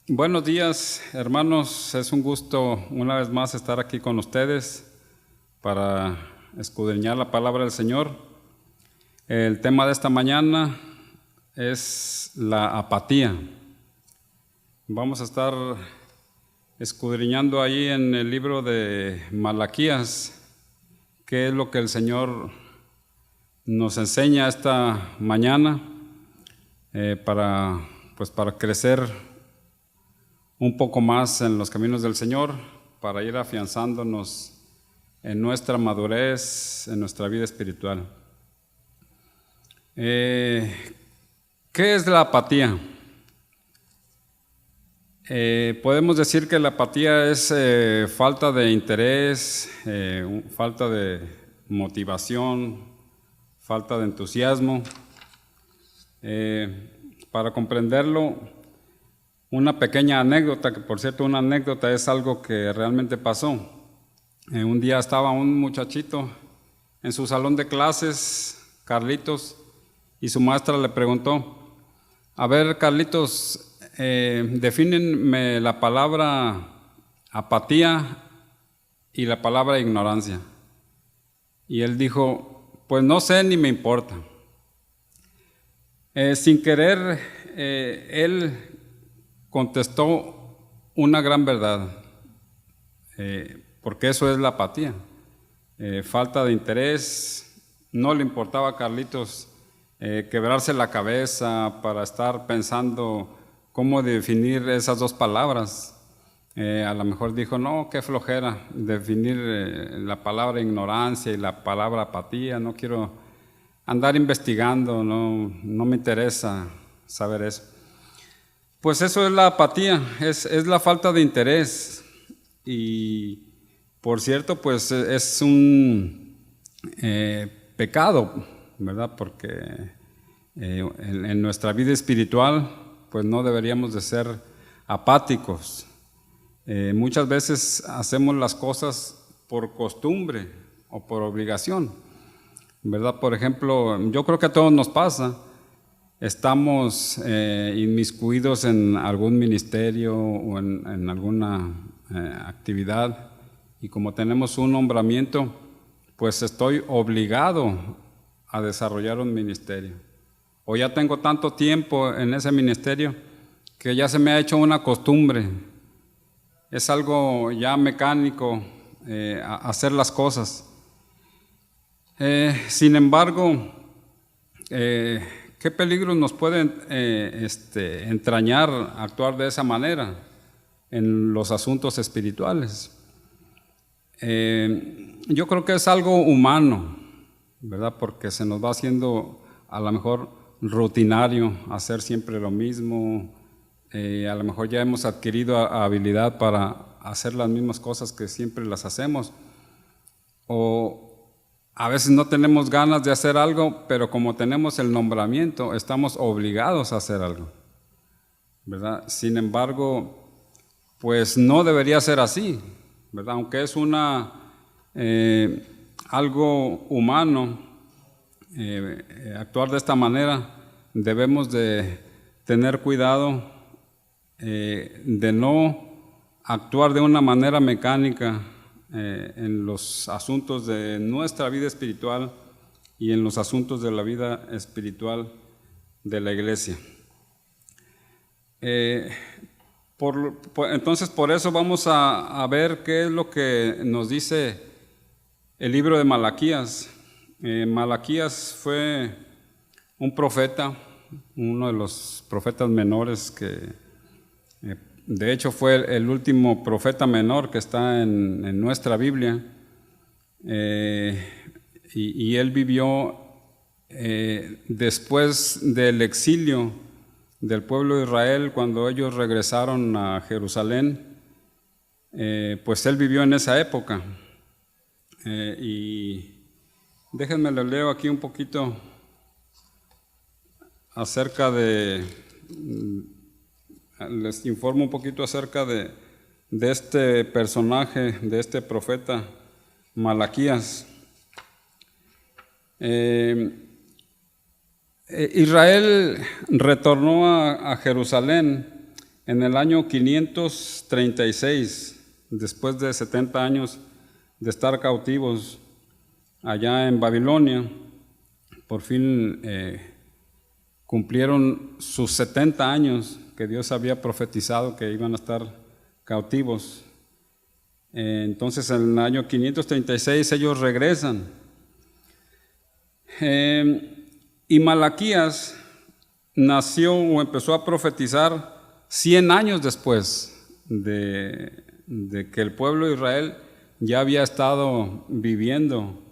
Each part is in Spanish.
Buenos días, hermanos. Es un gusto una vez más estar aquí con ustedes para escudriñar la palabra del Señor. El tema de esta mañana es la apatía. Vamos a estar escudriñando ahí en el libro de Malaquías qué es lo que el Señor nos enseña esta mañana para crecer un poco más en los caminos del Señor, para ir afianzándonos en nuestra madurez, en nuestra vida espiritual. ¿Qué es la apatía? Podemos decir que la apatía es falta de interés, falta de motivación, falta de entusiasmo. Para comprenderlo, una pequeña anécdota, que por cierto una anécdota es algo que realmente pasó. Un día estaba un muchachito en su salón de clases, Carlitos, y su maestra le preguntó: a ver, Carlitos, defínenme la palabra apatía y la palabra ignorancia. Y él dijo: pues no sé ni me importa. Sin querer, él contestó una gran verdad, porque eso es la apatía, falta de interés. No le importaba a Carlitos quebrarse la cabeza para estar pensando cómo definir esas dos palabras. A lo mejor dijo: no, qué flojera definir la palabra ignorancia y la palabra apatía, no quiero andar investigando, no me interesa saber eso. Pues eso es la apatía, es la falta de interés. Y por cierto, pues es un pecado, ¿verdad? Porque en nuestra vida espiritual, pues no deberíamos de ser apáticos. Muchas veces hacemos las cosas por costumbre o por obligación, ¿verdad? Por ejemplo, yo creo que a todos nos pasa. Estamos inmiscuidos en algún ministerio o en alguna actividad, y como tenemos un nombramiento, pues estoy obligado a desarrollar un ministerio. O ya tengo tanto tiempo en ese ministerio que ya se me ha hecho una costumbre. Es algo ya mecánico hacer las cosas. Sin embargo, ¿qué peligros nos pueden entrañar actuar de esa manera en los asuntos espirituales? Yo creo que es algo humano, ¿verdad? Porque se nos va haciendo a lo mejor rutinario hacer siempre lo mismo. A lo mejor ya hemos adquirido habilidad para hacer las mismas cosas que siempre las hacemos. O a veces no tenemos ganas de hacer algo, pero como tenemos el nombramiento, estamos obligados a hacer algo, ¿verdad? Sin embargo, pues no debería ser así, ¿verdad? Aunque es algo humano actuar de esta manera, debemos de tener cuidado de no actuar de una manera mecánica en los asuntos de nuestra vida espiritual y en los asuntos de la vida espiritual de la iglesia. Entonces, por eso vamos a ver qué es lo que nos dice el libro de Malaquías. Malaquías fue un profeta, uno de los profetas menores que de hecho fue el último profeta menor que está en nuestra Biblia, y él vivió después del exilio del pueblo de Israel, cuando ellos regresaron a Jerusalén. Pues él vivió en esa época, y déjenme lo leo aquí un poquito acerca les informo un poquito acerca de este personaje, de este profeta Malaquías. Israel retornó a Jerusalén En el año 536, después de 70 años de estar cautivos allá en Babilonia, por fin cumplieron sus 70 años que Dios había profetizado que iban a estar cautivos. Entonces en el año 536 ellos regresan. Y Malaquías nació o empezó a profetizar 100 años después de que el pueblo de Israel ya había estado viviendo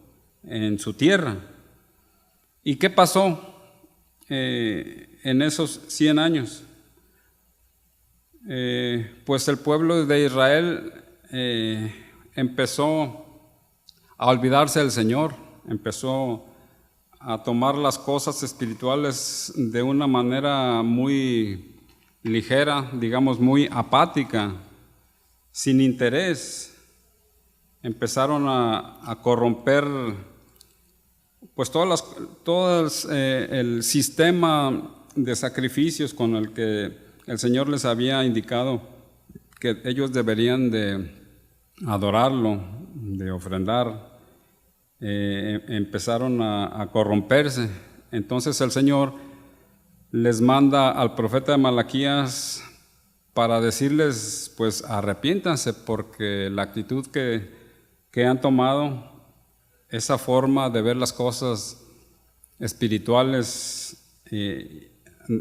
en su tierra. ¿Y qué pasó en esos 100 años? Pues el pueblo de Israel empezó a olvidarse del Señor, empezó a tomar las cosas espirituales de una manera muy ligera, digamos muy apática, sin interés. Empezaron a corromper pues todo el sistema de sacrificios con el que el Señor les había indicado que ellos deberían de adorarlo, de ofrendar. Empezaron a corromperse. Entonces el Señor les manda al profeta Malaquías para decirles, pues arrepiéntanse, porque la actitud que han tomado, esa forma de ver las cosas espirituales,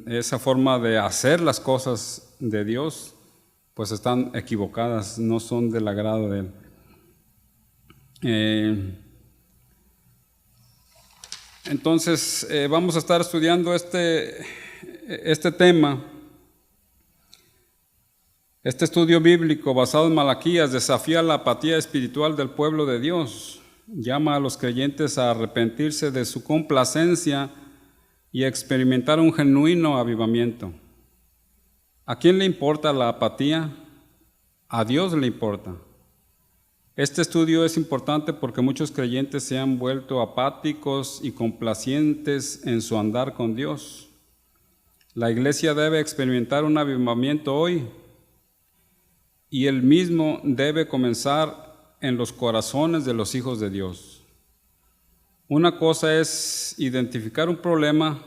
esa forma de hacer las cosas de Dios, pues están equivocadas, no son del agrado de Él. Entonces vamos a estar estudiando este tema. Este estudio bíblico basado en Malaquías desafía la apatía espiritual del pueblo de Dios, llama a los creyentes a arrepentirse de su complacencia y a experimentar un genuino avivamiento. ¿A quién le importa la apatía? A Dios le importa. Este estudio es importante porque muchos creyentes se han vuelto apáticos y complacientes en su andar con Dios. La iglesia debe experimentar un avivamiento hoy, y el mismo debe comenzar en los corazones de los hijos de Dios. Una cosa es identificar un problema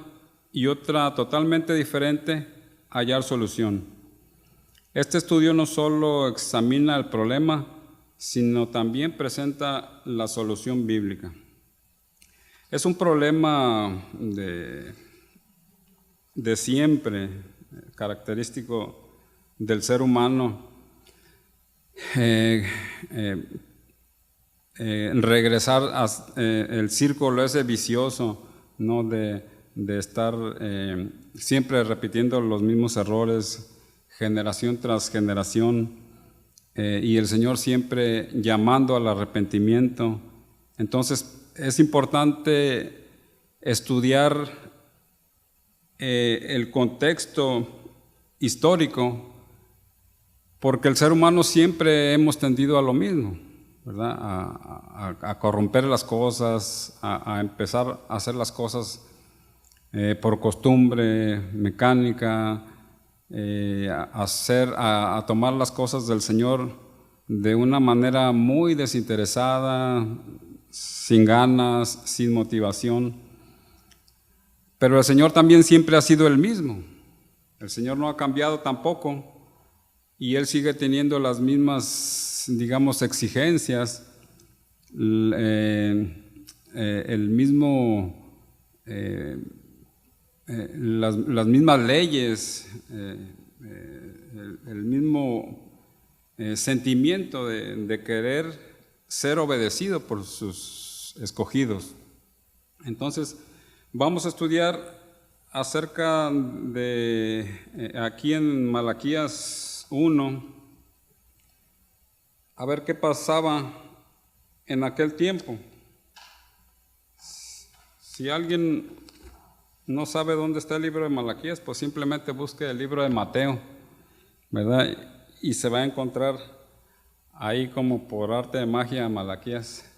y otra totalmente diferente, hallar solución. Este estudio no solo examina el problema, sino también presenta la solución bíblica. Es un problema de siempre, característico del ser humano, regresar el círculo ese vicioso, ¿no? de estar siempre repitiendo los mismos errores, generación tras generación, y el Señor siempre llamando al arrepentimiento. Entonces es importante estudiar el contexto histórico, porque el ser humano siempre hemos tendido a lo mismo, ¿verdad? A corromper las cosas, a empezar a hacer las cosas por costumbre mecánica, a tomar las cosas del Señor de una manera muy desinteresada, sin ganas, sin motivación. Pero el Señor también siempre ha sido el mismo. El Señor no ha cambiado tampoco. Y Él sigue teniendo las mismas, digamos, exigencias, las mismas leyes, el mismo sentimiento de querer ser obedecido por sus escogidos. Entonces, vamos a estudiar acerca de, aquí en Malaquías 1, a ver qué pasaba en aquel tiempo. Si alguien no sabe dónde está el libro de Malaquías, pues simplemente busque el libro de Mateo, ¿verdad? Y se va a encontrar ahí como por arte de magia Malaquías,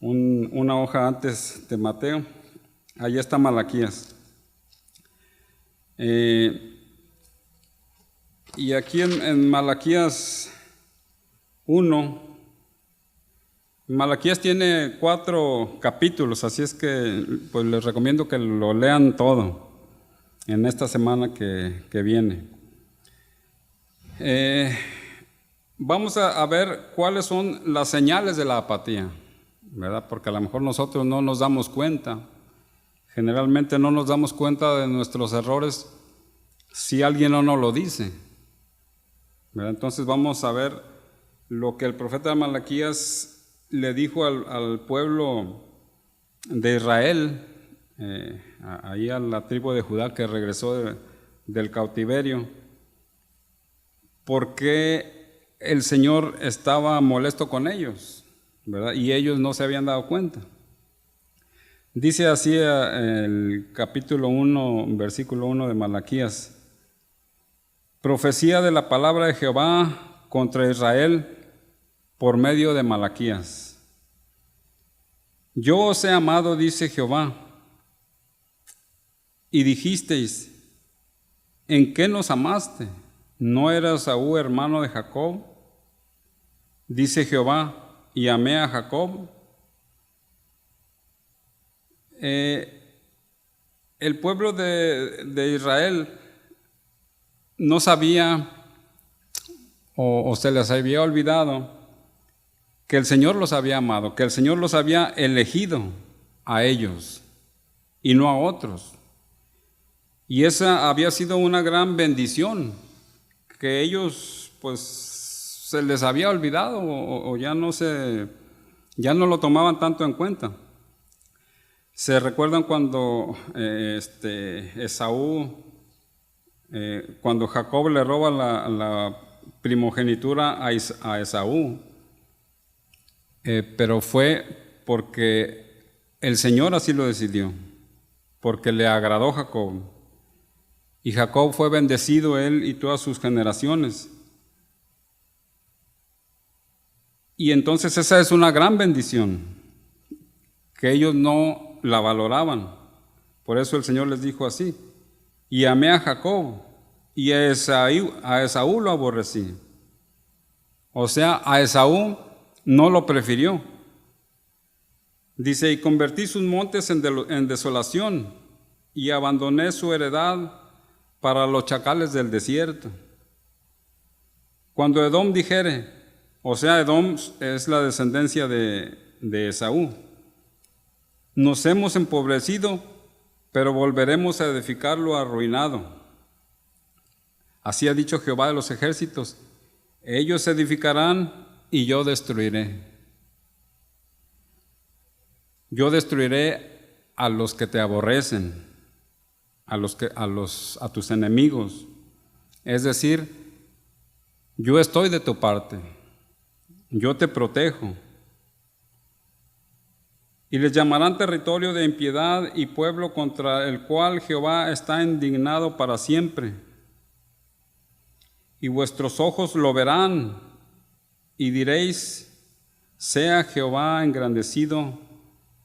una hoja antes de Mateo, ahí está Malaquías. Y aquí en Malaquías 1, Malaquías tiene 4 capítulos, así es que pues les recomiendo que lo lean todo en esta semana que viene. Vamos a ver cuáles son las señales de la apatía, ¿verdad? Porque a lo mejor nosotros no nos damos cuenta, generalmente no nos damos cuenta de nuestros errores si alguien no nos lo dice, ¿verdad? Entonces vamos a ver lo que el profeta Malaquías le dijo al pueblo de Israel, ahí a la tribu de Judá que regresó del cautiverio, porque el Señor estaba molesto con ellos, ¿verdad? Y ellos no se habían dado cuenta. Dice así el capítulo 1, versículo 1 de Malaquías: profecía de la palabra de Jehová contra Israel por medio de Malaquías. Yo os he amado, dice Jehová, y dijisteis, ¿en qué nos amaste? ¿No era Esaú hermano de Jacob? Dice Jehová, y amé a Jacob. El pueblo de Israel no sabía o se les había olvidado que el Señor los había amado, que el Señor los había elegido a ellos y no a otros. Y esa había sido una gran bendición, que ellos pues se les había olvidado o ya no lo tomaban tanto en cuenta. Se recuerdan cuando Esaú, cuando Jacob le roba la primogenitura a Esaú, pero fue porque el Señor así lo decidió, porque le agradó Jacob. Y Jacob fue bendecido, él y todas sus generaciones. Y entonces esa es una gran bendición, que ellos no la valoraban. Por eso el Señor les dijo así: y amé a Jacob, y a Esaú lo aborrecí. O sea, a Esaú no lo prefirió. Dice, y convertí sus montes en desolación, y abandoné su heredad para los chacales del desierto. Cuando Edom dijere, o sea, Edom es la descendencia de Esaú, nos hemos empobrecido, pero volveremos a edificarlo arruinado. Así ha dicho Jehová de los ejércitos, ellos edificarán y yo destruiré. Yo destruiré a los que te aborrecen, a tus enemigos. Es decir, yo estoy de tu parte, yo te protejo. Y les llamarán territorio de impiedad y pueblo contra el cual Jehová está indignado para siempre. Y vuestros ojos lo verán y diréis, sea Jehová engrandecido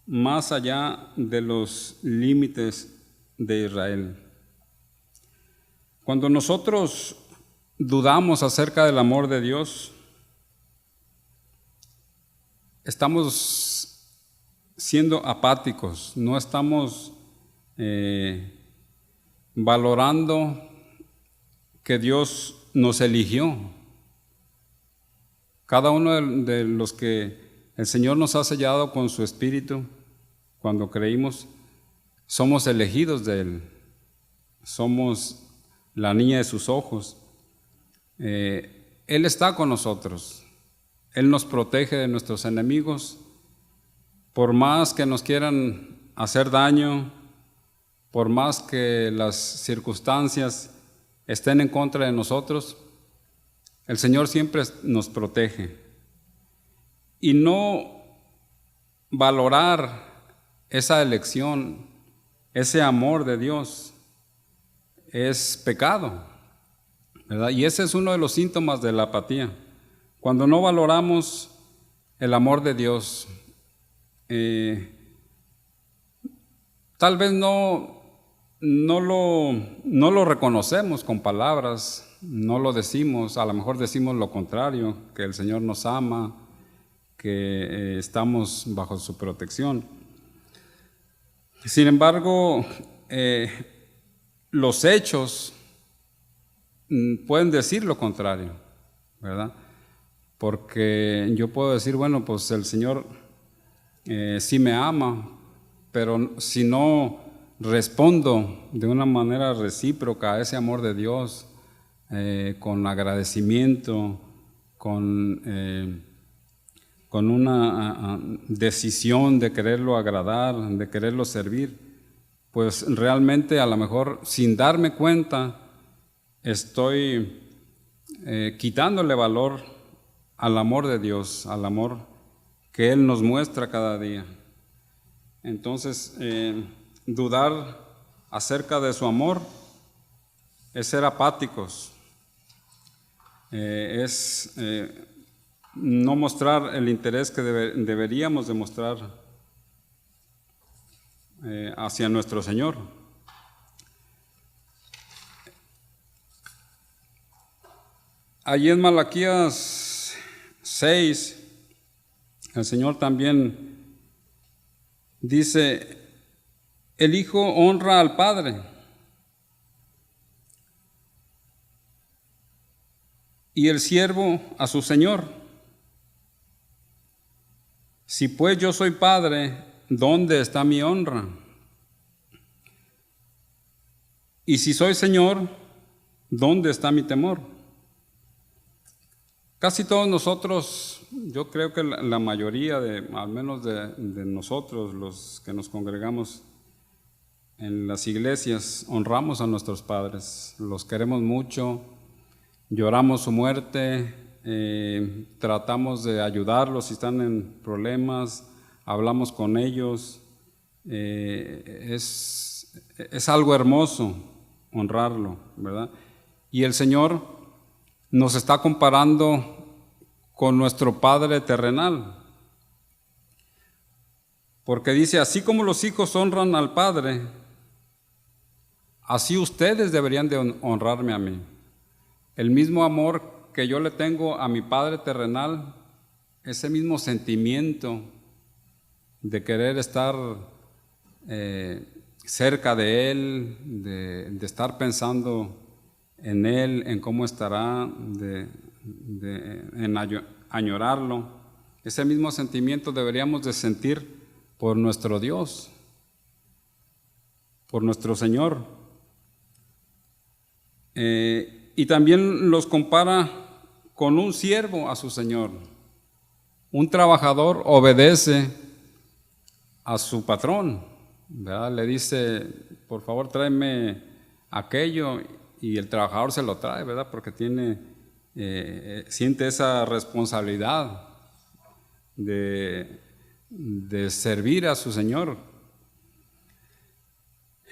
más allá de los límites de Israel. Cuando nosotros dudamos acerca del amor de Dios, estamos siendo apáticos, no estamos valorando que Dios nos eligió. Cada uno de los que el Señor nos ha sellado con su Espíritu, cuando creímos, somos elegidos de Él, somos la niña de sus ojos. Él está con nosotros, Él nos protege de nuestros enemigos. Por más que nos quieran hacer daño, por más que las circunstancias estén en contra de nosotros, el Señor siempre nos protege. Y no valorar esa elección, ese amor de Dios, es pecado, ¿verdad? Y ese es uno de los síntomas de la apatía. Cuando no valoramos el amor de Dios, tal vez no lo reconocemos con palabras, no lo decimos, a lo mejor decimos lo contrario, que el Señor nos ama, que estamos bajo su protección. Sin embargo, los hechos pueden decir lo contrario, ¿verdad? Porque yo puedo decir, bueno, pues el Señor sí me ama, pero si no respondo de una manera recíproca a ese amor de Dios, con agradecimiento, con una decisión de quererlo agradar, de quererlo servir, pues realmente a lo mejor sin darme cuenta estoy quitándole valor al amor de Dios, al amor que Él nos muestra cada día. Entonces, dudar acerca de su amor es ser apáticos, es no mostrar el interés que deberíamos demostrar hacia nuestro Señor. Allí en Malaquías 6, el Señor también dice: el Hijo honra al Padre y el siervo a su Señor. Si pues yo soy Padre, ¿dónde está mi honra? Y si soy Señor, ¿dónde está mi temor? Casi todos nosotros, yo creo que la mayoría, al menos de nosotros, los que nos congregamos en las iglesias, honramos a nuestros padres, los queremos mucho, lloramos su muerte, tratamos de ayudarlos si están en problemas, hablamos con ellos. Es algo hermoso honrarlo, ¿verdad? Y el Señor nos está comparando con nuestro Padre terrenal, porque dice: así como los hijos honran al Padre, así ustedes deberían de honrarme a mí. El mismo amor que yo le tengo a mi Padre terrenal, ese mismo sentimiento de querer estar cerca de Él, de estar pensando en Él, en cómo estará, en añorarlo, ese mismo sentimiento deberíamos de sentir por nuestro Dios, por nuestro Señor. Y también los compara con un siervo a su Señor. Un trabajador obedece a su patrón, ¿verdad? Le dice: por favor, tráeme aquello, y el trabajador se lo trae, ¿verdad? Porque siente esa responsabilidad de servir a su Señor.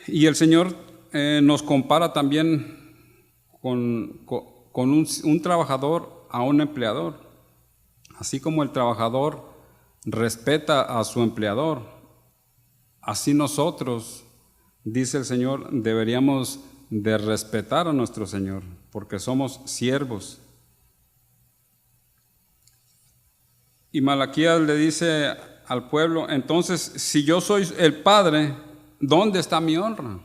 Y el Señor nos compara también con un trabajador a un empleador. Así como el trabajador respeta a su empleador, así nosotros, dice el Señor, deberíamos de respetar a nuestro Señor, porque somos siervos. Y Malaquías le dice al pueblo: entonces, si yo soy el Padre, ¿dónde está mi honra?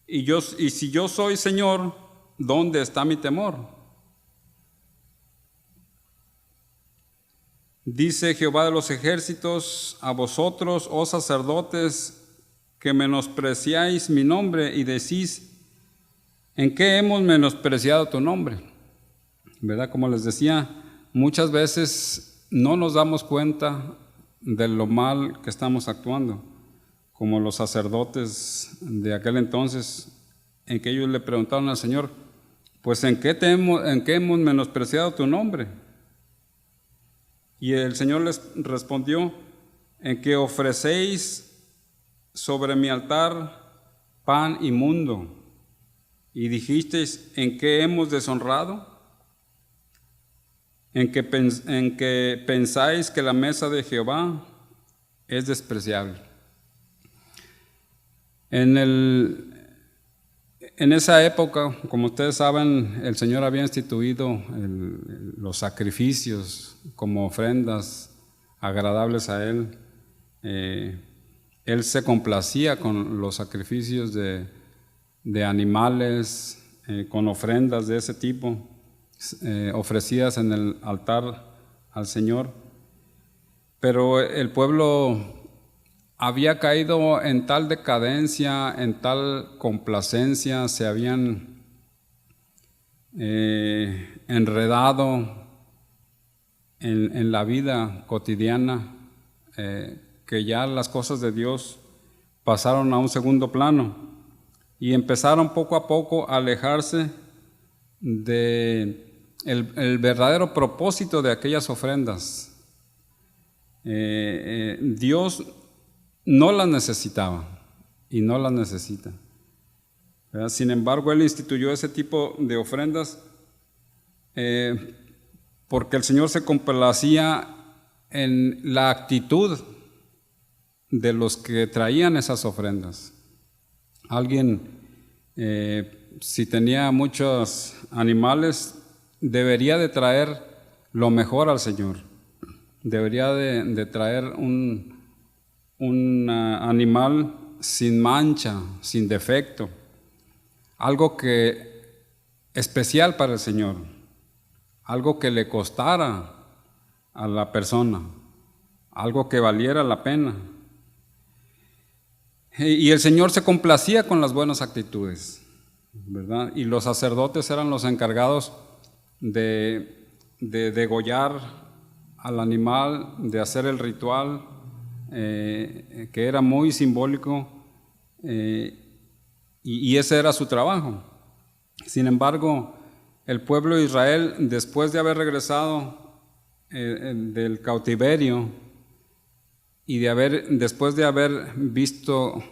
Y si yo soy Señor, ¿dónde está mi temor? Dice Jehová de los ejércitos a vosotros, oh sacerdotes, que menospreciáis mi nombre y decís: ¿en qué hemos menospreciado tu nombre? ¿Verdad? Como les decía, muchas veces no nos damos cuenta de lo mal que estamos actuando, como los sacerdotes de aquel entonces, en que ellos le preguntaron al Señor: pues ¿en qué hemos menospreciado tu nombre? Y el Señor les respondió: en que ofrecéis sobre mi altar pan inmundo. Y dijisteis: ¿en qué hemos deshonrado? En que pensáis que la mesa de Jehová es despreciable. En el En esa época, como ustedes saben, el Señor había instituido los sacrificios como ofrendas agradables a Él. Él se complacía con los sacrificios de animales, con ofrendas de ese tipo, ofrecidas en el altar al Señor. Pero el pueblo había caído en tal decadencia, en tal complacencia, se habían enredado en la vida cotidiana, que ya las cosas de Dios pasaron a un segundo plano y empezaron poco a poco a alejarse de el verdadero propósito de aquellas ofrendas. Dios no las necesitaba y no las necesita, ¿verdad? Sin embargo, Él instituyó ese tipo de ofrendas porque el Señor se complacía en la actitud de los que traían esas ofrendas. Alguien, si tenía muchos animales, debería de traer lo mejor al Señor. Debería de traer un animal sin mancha, sin defecto, algo que especial para el Señor, algo que le costara a la persona, algo que valiera la pena. Y el Señor se complacía con las buenas actitudes, ¿verdad? Y los sacerdotes eran los encargados de degollar al animal, de hacer el ritual, que era muy simbólico, y ese era su trabajo. Sin embargo, el pueblo de Israel, después de haber regresado del cautiverio y después de haber visto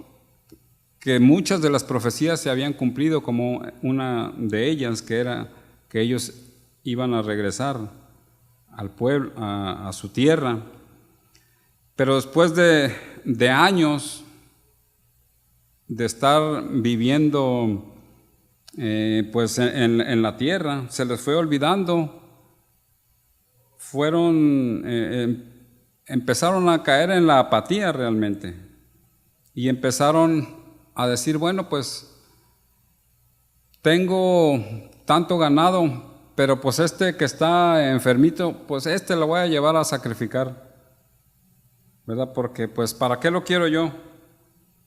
que muchas de las profecías se habían cumplido, como una de ellas, que era que ellos iban a regresar al pueblo, a su tierra, pero después de años de estar viviendo pues en la tierra, se les fue olvidando, empezaron a caer en la apatía realmente y empezaron a decir, bueno, pues tengo tanto ganado, pero pues este que está enfermito, pues este lo voy a llevar a sacrificar, ¿verdad? Porque pues ¿para qué lo quiero yo?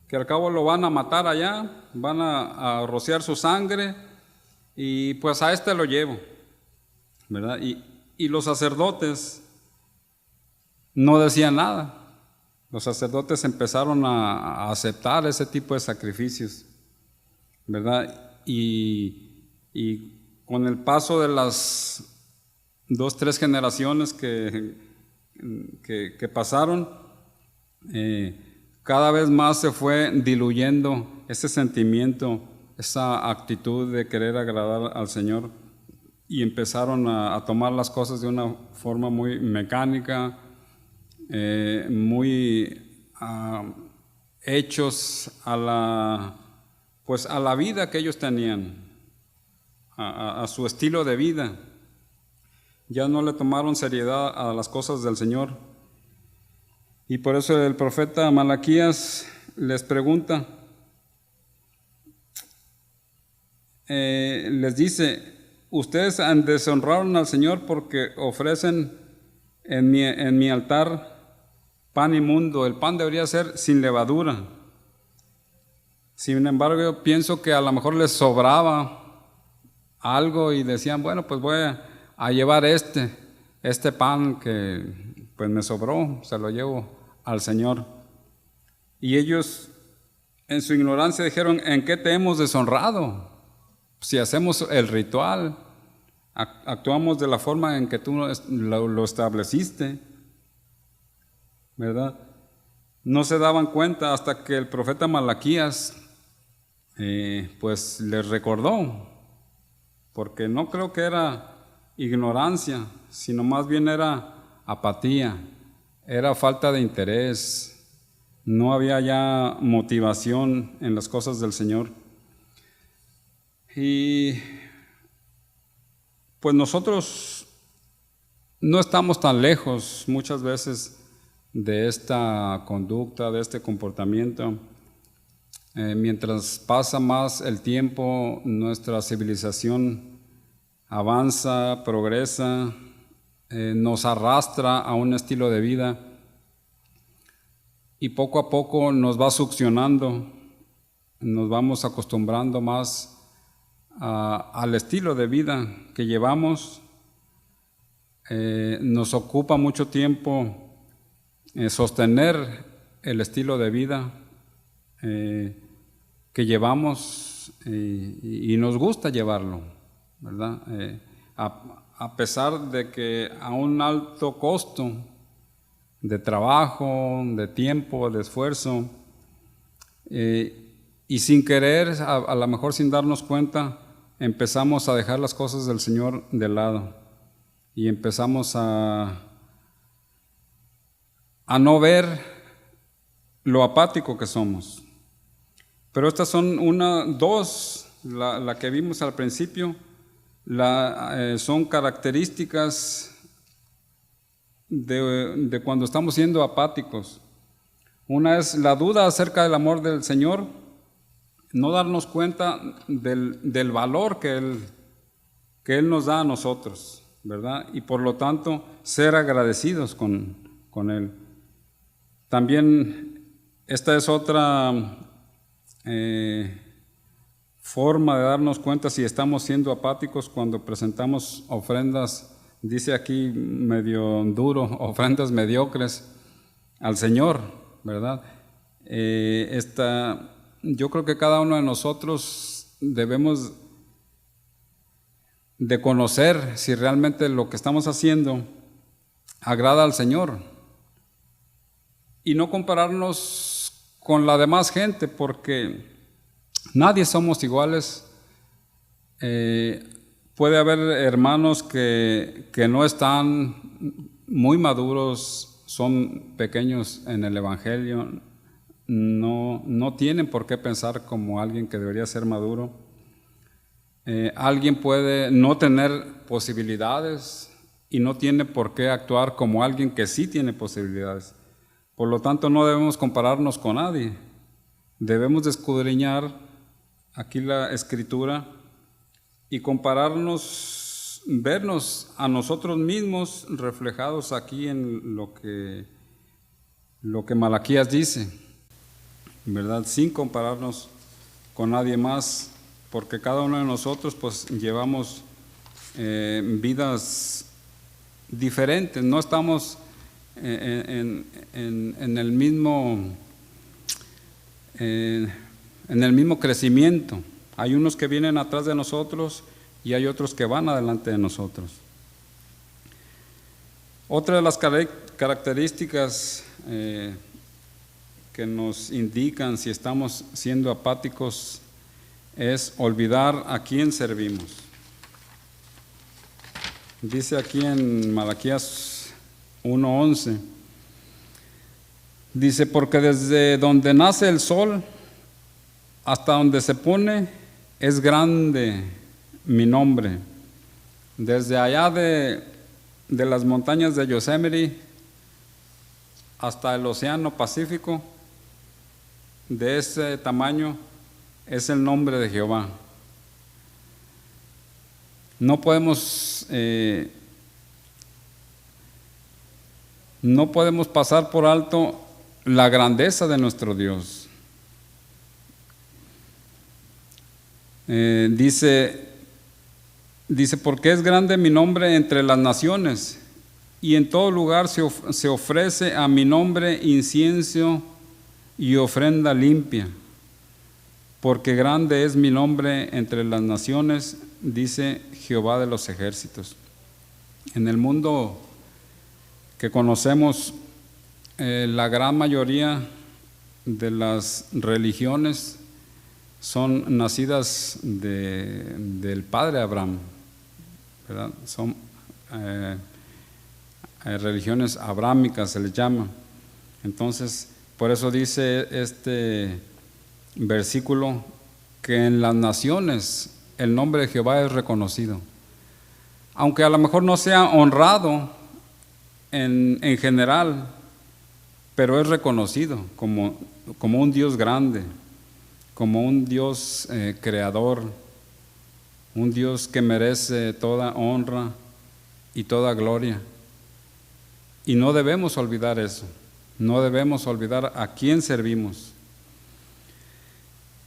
Que al cabo lo van a matar allá, van a rociar su sangre y pues a este lo llevo, ¿verdad? Y los sacerdotes no decían nada. Los sacerdotes empezaron a aceptar ese tipo de sacrificios, ¿verdad? Y con el paso de las 2, 3 generaciones que pasaron, cada vez más se fue diluyendo ese sentimiento, esa actitud de querer agradar al Señor, y empezaron a tomar las cosas de una forma muy mecánica, muy hechos a la vida que ellos tenían, a su estilo de vida. Ya no le tomaron seriedad a las cosas del Señor. Y por eso el profeta Malaquías les pregunta, les dice, ustedes deshonraron al Señor porque ofrecen en mi altar pan inmundo. El pan debería ser sin levadura. Sin embargo, yo pienso que a lo mejor les sobraba algo y decían, bueno, pues voy a llevar este pan que pues me sobró, se lo llevo al Señor. Y ellos en su ignorancia dijeron, ¿en qué te hemos deshonrado? Si hacemos el ritual, actuamos de la forma en que tú lo estableciste, ¿verdad? No se daban cuenta hasta que el profeta Malaquías pues les recordó, porque no creo que era ignorancia, sino más bien era apatía, era falta de interés, no había ya motivación en las cosas del Señor. Y pues nosotros no estamos tan lejos muchas veces de esta conducta, de este comportamiento. Mientras pasa más el tiempo, nuestra civilización avanza, progresa, nos arrastra a un estilo de vida y poco a poco nos va succionando, nos vamos acostumbrando más al estilo de vida que llevamos. Nos ocupa mucho tiempo sostener el estilo de vida que llevamos y nos gusta llevarlo, ¿verdad? A pesar de que a un alto costo de trabajo, de tiempo, de esfuerzo, y sin querer, a lo mejor sin darnos cuenta, empezamos a dejar las cosas del Señor de lado y empezamos a no ver lo apático que somos. Pero estas son dos, la que vimos al principio, son características de cuando estamos siendo apáticos. Una es la duda acerca del amor del Señor, no darnos cuenta del valor que Él nos da a nosotros, ¿verdad? Y por lo tanto ser agradecidos con Él. También esta es otra forma de darnos cuenta si estamos siendo apáticos cuando presentamos ofrendas, dice aquí medio duro, ofrendas mediocres al Señor, ¿verdad? Yo creo que cada uno de nosotros debemos de conocer si realmente lo que estamos haciendo agrada al Señor y no compararnos con la demás gente, porque nadie somos iguales. Puede haber hermanos que no están muy maduros, son pequeños en el Evangelio, no tienen por qué pensar como alguien que debería ser maduro. Alguien puede no tener posibilidades y no tiene por qué actuar como alguien que sí tiene posibilidades. Por lo tanto, no debemos compararnos con nadie. Debemos escudriñar aquí la Escritura y compararnos, vernos a nosotros mismos reflejados aquí en lo que Malaquías dice, ¿verdad? Sin compararnos con nadie más, porque cada uno de nosotros pues llevamos vidas diferentes, no estamos en el mismo crecimiento. Hay unos que vienen atrás de nosotros y hay otros que van adelante de nosotros. Otra de las características que nos indican si estamos siendo apáticos es olvidar a quién servimos. Dice aquí en Malaquías 1:11, dice: porque desde donde nace el sol hasta donde se pone es grande mi nombre. Desde allá de las montañas de Yosemite hasta el océano Pacífico, de ese tamaño es el nombre de Jehová. No podemos pasar por alto la grandeza de nuestro Dios. Dice, porque es grande mi nombre entre las naciones, y en todo lugar se ofrece a mi nombre incienso y ofrenda limpia. Porque grande es mi nombre entre las naciones, dice Jehová de los ejércitos. En el mundo que conocemos, la gran mayoría de las religiones son nacidas del padre Abraham, ¿verdad? Son religiones abrámicas, se les llama. Entonces, por eso dice este versículo que en las naciones el nombre de Jehová es reconocido. Aunque a lo mejor no sea honrado en general, pero es reconocido como un Dios grande, como un Dios creador, un Dios que merece toda honra y toda gloria. Y no debemos olvidar eso, no debemos olvidar a quién servimos.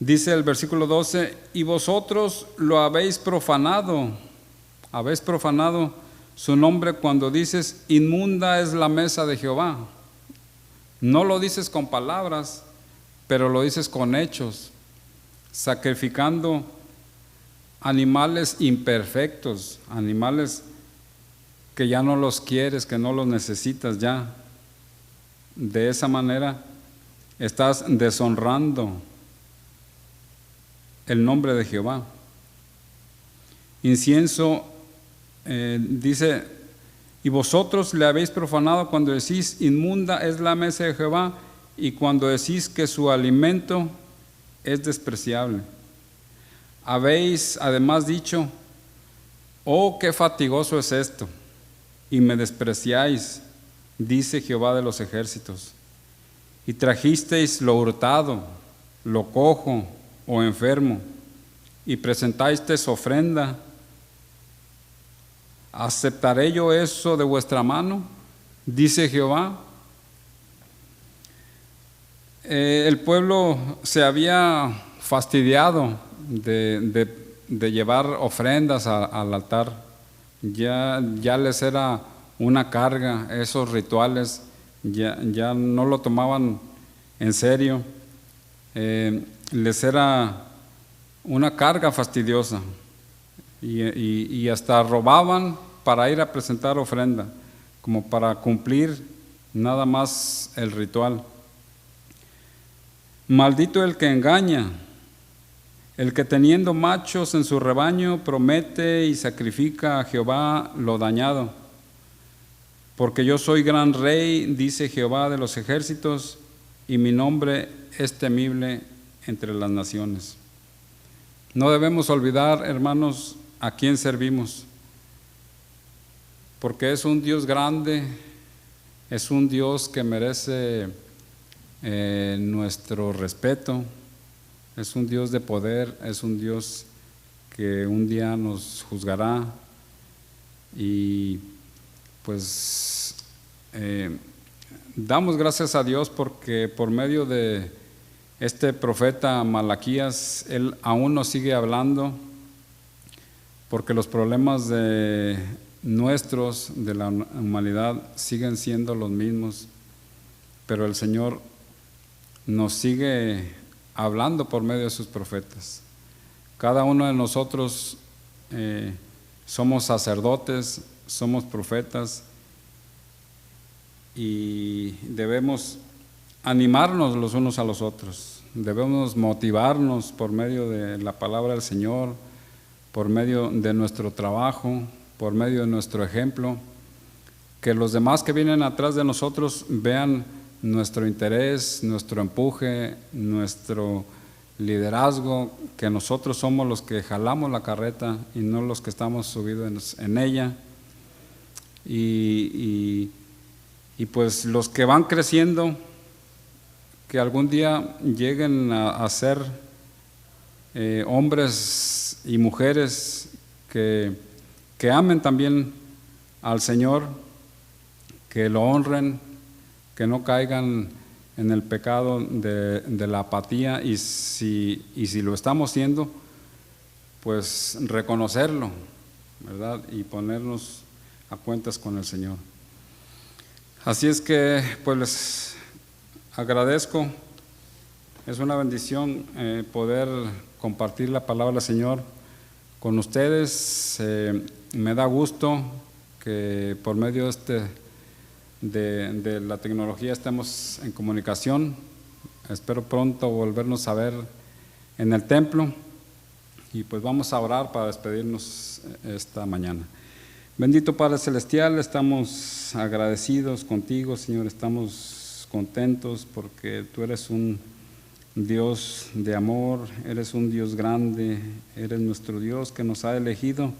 Dice el versículo 12, y vosotros lo habéis profanado su nombre cuando dices, inmunda es la mesa de Jehová. No lo dices con palabras, pero lo dices con hechos, sacrificando animales imperfectos, animales que ya no los quieres, que no los necesitas ya. De esa manera estás deshonrando el nombre de Jehová. Incienso, dice, y vosotros le habéis profanado cuando decís, inmunda es la mesa de Jehová, y cuando decís que su alimento es despreciable. Habéis además dicho, oh, qué fatigoso es esto, y me despreciáis, dice Jehová de los ejércitos. Y trajisteis lo hurtado, lo cojo o enfermo, y presentasteis ofrenda. ¿Aceptaré yo eso de vuestra mano? Dice Jehová. El pueblo se había fastidiado de llevar ofrendas al altar. Ya les era una carga, esos rituales, ya no lo tomaban en serio. Les era una carga fastidiosa y hasta robaban para ir a presentar ofrenda, como para cumplir nada más el ritual. Maldito el que engaña, el que teniendo machos en su rebaño promete y sacrifica a Jehová lo dañado. Porque yo soy gran rey, dice Jehová de los ejércitos, y mi nombre es temible entre las naciones. No debemos olvidar, hermanos, a quién servimos, porque es un Dios grande, es un Dios que merece nuestro respeto, es un Dios de poder, es un Dios que un día nos juzgará. Y pues damos gracias a Dios porque por medio de este profeta Malaquías, él aún nos sigue hablando, porque los problemas de la humanidad siguen siendo los mismos, pero el Señor nos sigue hablando por medio de sus profetas. Cada uno de nosotros somos sacerdotes, somos profetas, y debemos animarnos los unos a los otros, debemos motivarnos por medio de la palabra del Señor, por medio de nuestro trabajo, por medio de nuestro ejemplo, que los demás que vienen atrás de nosotros vean nuestro interés, nuestro empuje, nuestro liderazgo, que nosotros somos los que jalamos la carreta y no los que estamos subidos en ella. Y pues los que van creciendo, que algún día lleguen a ser hombres y mujeres que amen también al Señor, que lo honren, que no caigan en el pecado de la apatía, y si lo estamos haciendo, pues reconocerlo, ¿verdad? Y ponernos a cuentas con el Señor. Así es que pues les agradezco, es una bendición poder compartir la palabra del Señor con ustedes. Me da gusto que por medio de la tecnología estemos en comunicación. Espero pronto volvernos a ver en el templo, y pues vamos a orar para despedirnos esta mañana. Bendito Padre Celestial, estamos agradecidos contigo, Señor, estamos contentos porque tú eres un Dios de amor, eres un Dios grande, eres nuestro Dios que nos ha elegido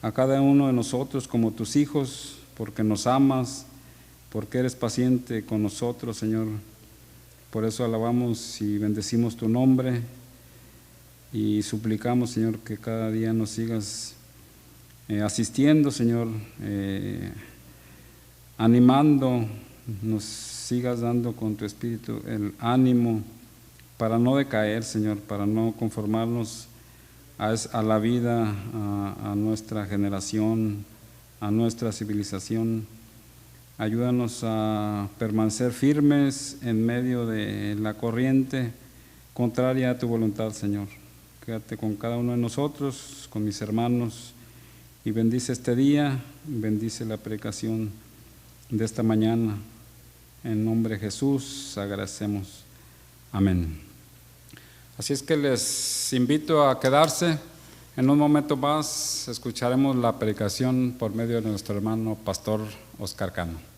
a cada uno de nosotros como tus hijos, porque nos amas, porque eres paciente con nosotros, Señor. Por eso alabamos y bendecimos tu nombre y suplicamos, Señor, que cada día nos sigas asistiendo, Señor, animando, nos sigas dando con tu espíritu el ánimo para no decaer, Señor, para no conformarnos a la vida, a nuestra generación, a nuestra civilización. Ayúdanos a permanecer firmes en medio de la corriente contraria a tu voluntad, Señor. Quédate con cada uno de nosotros, con mis hermanos, y bendice este día, bendice la predicación de esta mañana. En nombre de Jesús agradecemos. Amén. Así es que les invito a quedarse. En un momento más escucharemos la predicación por medio de nuestro hermano Pastor Oscar Cano.